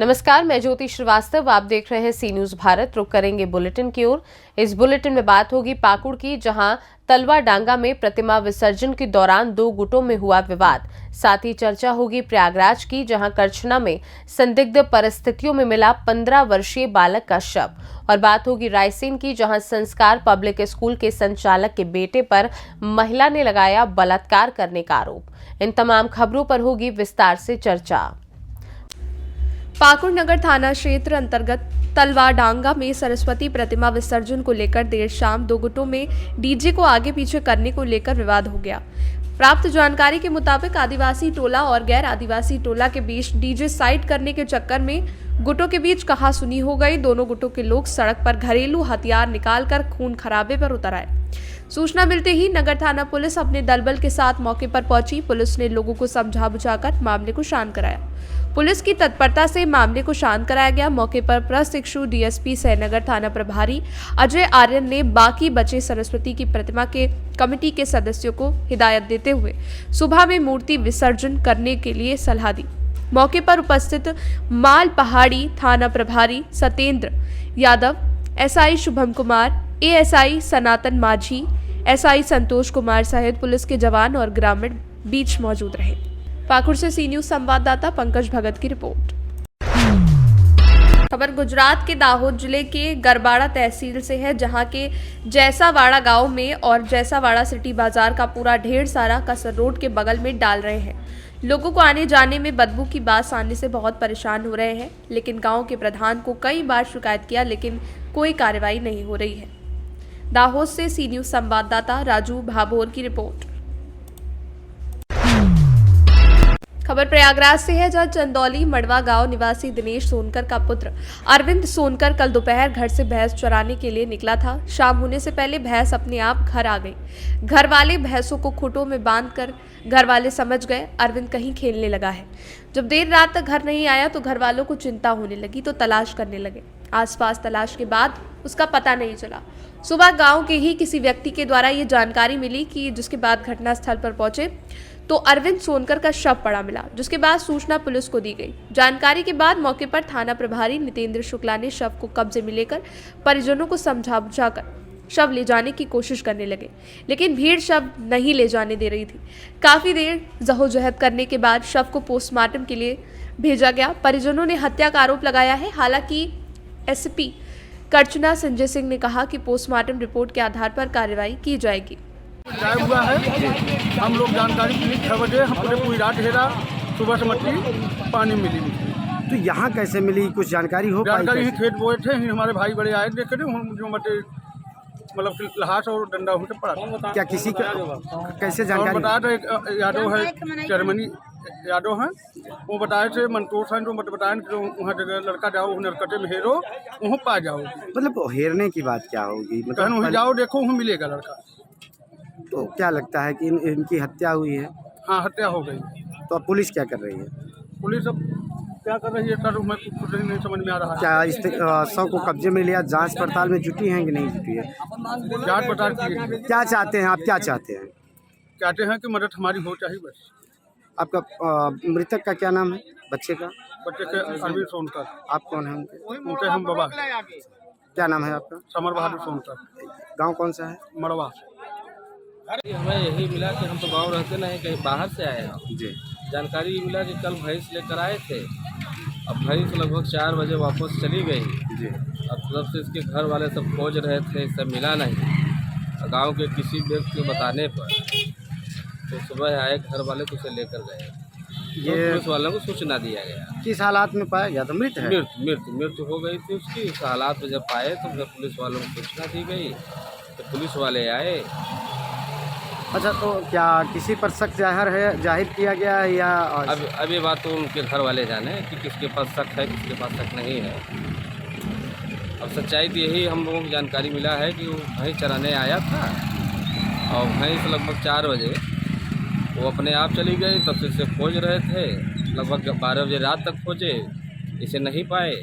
नमस्कार, मैं ज्योति श्रीवास्तव। आप देख रहे हैं सी न्यूज भारत। रुक करेंगे बुलेटिन की ओर। इस बुलेटिन में बात होगी पाकुड़ की, जहां तलवा डांगा में प्रतिमा विसर्जन के दौरान दो गुटों में हुआ विवाद। साथ ही चर्चा होगी प्रयागराज की, जहां करछना में संदिग्ध परिस्थितियों में मिला 15 वर्षीय बालक का शव। और बात होगी रायसेन की, जहां संस्कार पब्लिक स्कूल के संचालक के बेटे पर महिला ने लगाया बलात्कार करने का आरोप। इन तमाम खबरों पर होगी विस्तार से चर्चा। पाकुड़ नगर थाना क्षेत्र अंतर्गत तलवा डांगा में सरस्वती प्रतिमा विसर्जन को लेकर देर शाम दो गुटों में डीजे को आगे पीछे करने को लेकर विवाद हो गया। प्राप्त जानकारी के मुताबिक आदिवासी टोला और गैर आदिवासी टोला के बीच डीजे साइड करने के चक्कर में गुटों के बीच कहासुनी हो गई। दोनों गुटों के लोग सड़क पर घरेलू हथियार निकालकर खून खराबे पर उतर आए। सूचना मिलते ही नगर थाना पुलिस अपने दलबल के साथ मौके पर पहुंची। पुलिस ने लोगों को समझा बुझाकर मामले को शांत कराया। पुलिस की तत्परता से मामले को शांत कराया गया। मौके पर प्रशिक्षु डीएसपी सैनगर थाना प्रभारी अजय आर्यन ने बाकी बचे सरस्वती की प्रतिमा के कमेटी के सदस्यों को हिदायत देते हुए सुबह में मूर्ति विसर्जन करने के लिए सलाह दी। मौके पर उपस्थित माल पहाड़ी थाना प्रभारी सत्येंद्र यादव, एसआई शुभम कुमार, एएसआई सनातन माझी, एसआई संतोष कुमार सहित पुलिस के जवान और ग्रामीण बीच मौजूद रहे। पाकुड़ से सी न्यूज संवाददाता पंकज भगत की रिपोर्ट। खबर गुजरात के दाहोद जिले के गरबाड़ा तहसील से है, जहां के जैसावाड़ा गांव में और जैसावाड़ा सिटी बाजार का पूरा ढेर सारा कसर रोड के बगल में डाल रहे हैं। लोगों को आने जाने में बदबू की बात आने से बहुत परेशान हो रहे हैं। लेकिन गांव के प्रधान को कई बार शिकायत किया, लेकिन कोई कार्रवाई नहीं हो रही है। दाहोद से सी न्यूज संवाददाता राजू भाभोर की रिपोर्ट। खबर प्रयागराज से है, जहां चंदौली मड़वा गांव निवासी दिनेश सोनकर का पुत्र अरविंद सोनकर कल दोपहर घर से भैंस चराने के लिए निकला था। शाम होने से पहले भैंस अपने आप घर आ गई। घर वाले भैंसों को खूंटों में बांधकर घर वाले समझ गए अरविंद कहीं खेलने लगा है। जब देर रात तक घर नहीं आया तो घर वालों को चिंता होने लगी, तो तलाश करने लगे। आसपास तलाश के बाद उसका पता नहीं चला। सुबह गांव के ही किसी व्यक्ति के द्वारा ये जानकारी मिली, कि जिसके बाद घटनास्थल पर पहुंचे तो अरविंद सोनकर का शव पड़ा मिला, जिसके बाद सूचना पुलिस को दी गई। जानकारी के बाद मौके पर थाना प्रभारी नितेंद्र शुक्ला ने शव को कब्जे में लेकर परिजनों को समझा बुझाकर शव ले जाने की कोशिश करने लगे, लेकिन भीड़ शव नहीं ले जाने दे रही थी। काफी देर जहोजहद करने के बाद शव को पोस्टमार्टम के लिए भेजा गया। परिजनों ने हत्या का आरोप लगाया है। हालांकि एसपी करचना संजय सिंह ने कहा कि पोस्टमार्टम रिपोर्ट के आधार पर कार्रवाई की जाएगी। गायब हुआ है। हम लोग जानकारी मिली 6 बजे, हमने पूरी रात घेरा, सुबह से मछली पानी मिली। तो यहाँ कैसे मिली, कुछ जानकारी हो पाई? जानकारी ही खेत बोए थे, हमारे भाई बड़े आए देखे थे, जो मतलब लहास और डंडा उनसे पड़ा। क्या किसी का कैसे जानकारी बताया था? यादव है, जर्मनी यादव है, वो बताए थे मंतोष हैं, जो बताए कि वहाँ जगह लड़का जाओ, नरकटे में हेरो वहाँ पा जाओ। मतलब हेरने की बात क्या होगी? मतलब वहीं जाओ, देखो वहाँ मिलेगा लड़का। तो क्या लगता है कि इनकी हत्या हुई है? हाँ, हत्या हो गई। तो अब पुलिस क्या कर रही है? पुलिस अब क्या कर रही है सर, मैं कुछ नहीं समझ में आ रहा है। क्या इस शव को कब्जे में लिया, जांच पड़ताल में जुटी हैं कि नहीं जुटी है? जांच पड़ताल की। क्या चाहते हैं आप, क्या चाहते हैं? कहते हैं कि मदद हमारी हो चाहिए बस। आपका मृतक का क्या नाम है, बच्चे का? बच्चे के अरविंद सोनकर। आप कौन है उनके? उनके हम बाबा। क्या नाम है आपका? समर बहादुर सोनकर। गाँव कौन सा है? मड़वा। हमें यही मिला कि हम तो गांव रहते नहीं, कहीं बाहर से आए हैं जी। जानकारी मिला कि कल भैंस लेकर आए थे। अब भैंस लगभग 4 बजे वापस चली गई। जी। अब तब से इसके घर वाले सब खोज रहे थे, सब मिला नहीं। गांव के किसी व्यक्ति के बताने पर तो सुबह आए घर वाले तो उसे लेकर गए। ये पुलिस वालों को सूचना दिया गया। किस हालात में पाया गया था? मृत है? मृत्यु हो गई थी उसकी। इस हालात में जब पाए तो फिर पुलिस वालों को सूचना दी गई, तो पुलिस वाले आए। अच्छा, तो क्या किसी पर शक जाहिर किया गया है या? अब ये बात तो उनके घर वाले जाने कि किसके पास शक है, किसके पास शक नहीं है। अब सच्चाई तो यही हम लोगों को जानकारी मिला है कि वो भैंस चराने आया था और भैंस लगभग 4 बजे वो अपने आप चली गई। तब से इसे खोज रहे थे, लगभग 12 बजे रात तक खोजे, इसे नहीं पाए।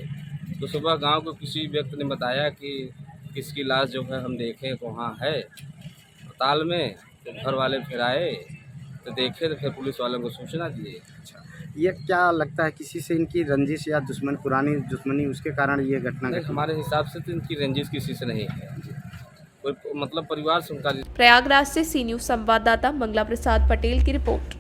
तो सुबह गांव को किसी व्यक्ति ने बताया कि किसकी लाश जो है हम देखें तो वहाँ है अस्पताल में। तो घर वाले फिर आए तो देखे, तो फिर पुलिस वालों को सूचना दिए। ये क्या लगता है, किसी से इनकी रंजिश या पुरानी दुश्मनी उसके कारण ये घटना नहीं, घटी? हमारे हिसाब से तो इनकी रंजिश किसी से नहीं है, कोई मतलब परिवार से उनका प्रयागराज से सी न्यूज संवाददाता मंगला प्रसाद पटेल की रिपोर्ट।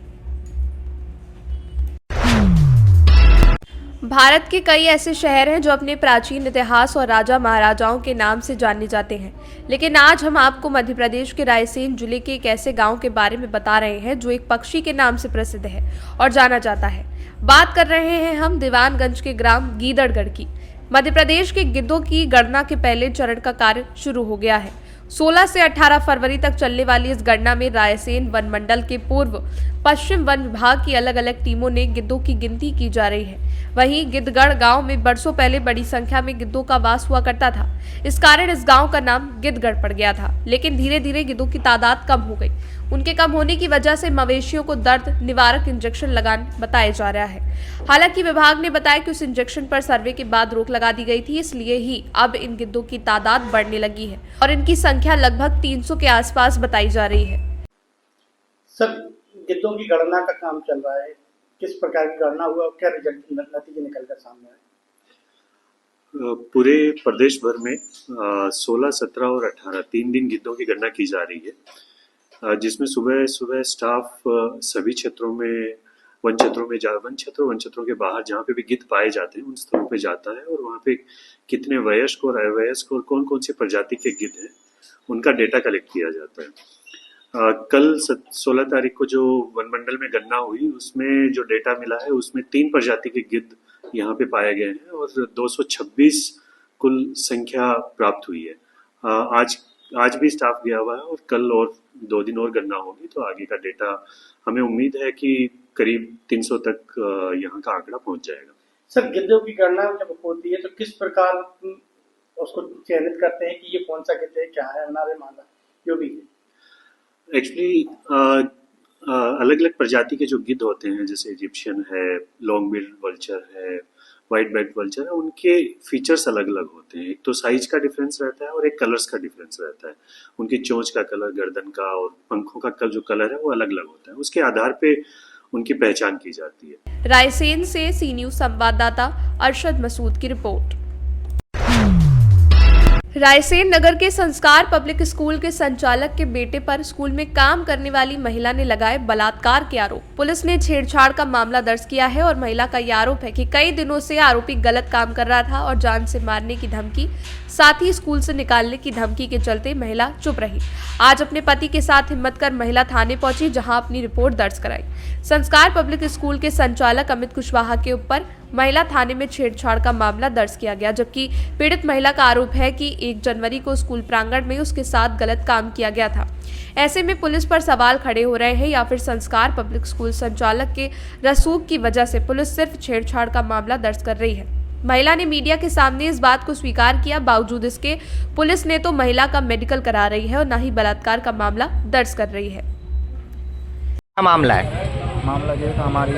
भारत के कई ऐसे शहर हैं जो अपने प्राचीन इतिहास और राजा महाराजाओं के नाम से जाने जाते हैं, लेकिन आज हम आपको मध्य प्रदेश के रायसेन जिले के एक ऐसे गांव के बारे में बता रहे हैं जो एक पक्षी के नाम से प्रसिद्ध है और जाना जाता है। बात कर रहे हैं हम दीवानगंज के ग्राम गीदड़गढ़ की। मध्य प्रदेश के गिद्धों की गणना के पहले चरण का कार्य शुरू हो गया है। 16 से 18 फरवरी तक चलने वाली इस गणना में रायसेन वन मंडल के पूर्व पश्चिम वन विभाग की अलग अलग टीमों ने गिद्धों की गिनती की जा रही है। वहीं गिद्धगढ़ गांव में बरसों पहले बड़ी संख्या में गिद्धों का वास हुआ करता था। इस कारण इस गांव का नाम गिद्धगढ़ पड़ गया था, लेकिन धीरे धीरे गिद्धों की तादाद कम हो गई। उनके कम होने की वजह से मवेशियों को दर्द निवारक इंजेक्शन लगाने बताया जा रहा है। हालांकि विभाग ने बताया कि उस इंजेक्शन पर सर्वे के बाद रोक लगा दी गई थी, इसलिए ही अब इन गिद्धों की तादाद बढ़ने लगी है और इनकी संख्या लगभग 300 के आसपास बताई जा रही है। सर, गिद्धों की गणना का काम चल रहा है, किस प्रकार की गणना हुआ और क्या रिजल्ट नतीजे निकल कर सामने आए? पूरे प्रदेश भर में 16, 17 और 18 3 दिन गिद्धों की गणना की जा रही है, जिसमें सुबह सुबह स्टाफ सभी क्षेत्रों में वन क्षेत्रों के बाहर जहाँ पे भी गिद्ध पाए जाते हैं उन स्थलों पे जाता है और वहाँ पे कितने वयस्क और अवयस्क और कौन कौन सी प्रजाति के गिद्ध हैं उनका डेटा कलेक्ट किया जाता है। कल 16 तारीख को जो वन मंडल में गणना हुई उसमें जो डेटा मिला है उसमें 3 प्रजाति के गिद्ध यहाँ पे पाए गए हैं और 226 कुल संख्या प्राप्त हुई है। आज भी स्टाफ गया हुआ है और कल और 2 दिन और गणना होगी तो आगे का डेटा हमें उम्मीद है कि करीब 300 तक यहाँ का आंकड़ा पहुँच जाएगा। सर, गिद्धों की गणना जब होती है तो किस प्रकार उसको चयनित करते हैं कि ये कौन सा गिद्ध है, क्या है, अनारे मादा जो भी है? एक्चुअली अलग अलग प्रजाति के जो गिद्ध होते हैं जैसे इजिप्शियन है, लॉन्ग बिल्ड वल्चर है, व्हाइट बैक वल्चर है, उनके फीचर्स अलग अलग होते हैं। एक तो साइज का डिफरेंस रहता है और एक कलर्स का डिफरेंस रहता है। उनकी चोंच का कलर, गर्दन का और पंखों का जो कलर है वो अलग अलग होता है, उसके आधार पे उनकी पहचान की जाती है। रायसेन से सी न्यूज संवाददाता अरशद मसूद की रिपोर्ट। रायसेन नगर के संस्कार पब्लिक स्कूल के संचालक के बेटे पर स्कूल में काम करने वाली महिला ने लगाए बलात्कार के आरोप। पुलिस ने छेड़छाड़ का मामला दर्ज किया है और महिला का यह आरोप है कि कई दिनों से आरोपी गलत काम कर रहा था और जान से मारने की धमकी, साथ ही स्कूल से निकालने की धमकी के चलते महिला चुप रही। आज अपने पति के साथ हिम्मत कर महिला थाने पहुंची, जहां अपनी रिपोर्ट दर्ज कराई। संस्कार पब्लिक स्कूल के संचालक अमित कुशवाहा के ऊपर महिला थाने में छेड़छाड़ का मामला दर्ज किया गया, जबकि पीड़ित महिला का आरोप है कि 1 जनवरी को स्कूल प्रांगण में उसके साथ गलत काम किया गया था। ऐसे में पुलिस पर सवाल खड़े हो रहे हैं या फिर संस्कार पब्लिक स्कूल संचालक के रसूख की वजह से पुलिस सिर्फ छेड़छाड़ का मामला दर्ज कर रही है। महिला ने मीडिया के सामने इस बात को स्वीकार किया, बावजूद इसके पुलिस ने तो महिला का मेडिकल करा रही है और न ही बलात्कार का मामला दर्ज कर रही है। क्या मामला है? मामला ये था, हमारी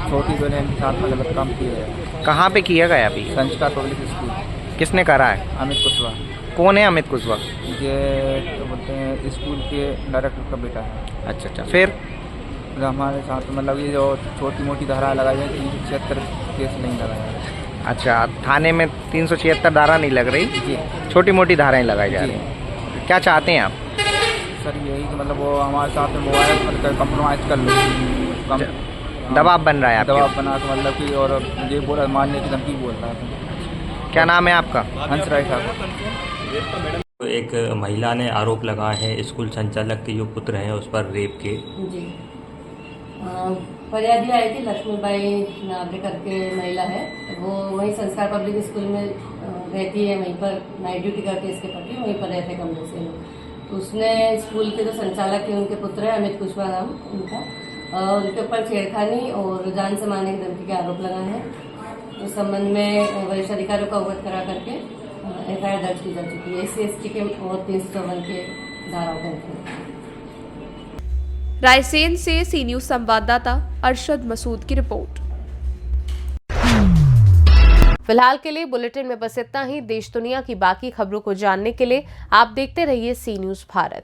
छोटी बहन के साथ में गलत काम किया है। कहाँ पे किया गया अभी? संस्कार पब्लिक स्कूल। किसने करा है? अमित कुशवाहा। कौन है अमित कुशवाहा? ये तो बोलते हैं स्कूल के डायरेक्टर का बेटा है। अच्छा, फिर हमारे साथ मतलब ये जो छोटी मोटी धारा लगाई है 376 केस नहीं लगाया है। अच्छा, थाने में 376 धारा नहीं लग रही जी, छोटी मोटी धाराएं लगाई जा रही हैं। क्या चाहते हैं आप? सर यही कि मतलब वो हमारे साथ में मोबाइल मतलब कंप्रोमाइज़ कर लो, दबाव बन रहा है आपके? दबाव बना के मतलब कि और ये बोला मारने की धमकी बोल रहा है। क्या नाम है आपका? हंसराय साहब। एक महिला ने आरोप लगाया है स्कूल संचालक के जो पुत्र हैं उस पर रेप के। जी, फरियादी आई थी, लक्ष्मीबाई नागरे करके महिला है, वो वहीं संस्कार पब्लिक स्कूल में रहती है, वहीं पर नाइट ड्यूटी करती है इसके पति, वहीं पर रहते कमरे से लोग। तो उसने स्कूल के जो संचालक है उनके पुत्र है अमित कुशवाहा नाम उनका, उनके ऊपर छेड़खानी और जान से मारने की धमकी के आरोप लगाए हैं। इस संबंध में वरिष्ठ अधिकारियों का अवगत करा करके FIR दर्ज की जा चुकी है SC/ST के और 354 के धाराओं के अंतर्गत। रायसेन से सी न्यूज संवाददाता अरशद मसूद की रिपोर्ट। फिलहाल के लिए बुलेटिन में बस इतना ही। देश दुनिया की बाकी खबरों को जानने के लिए आप देखते रहिए सी न्यूज भारत।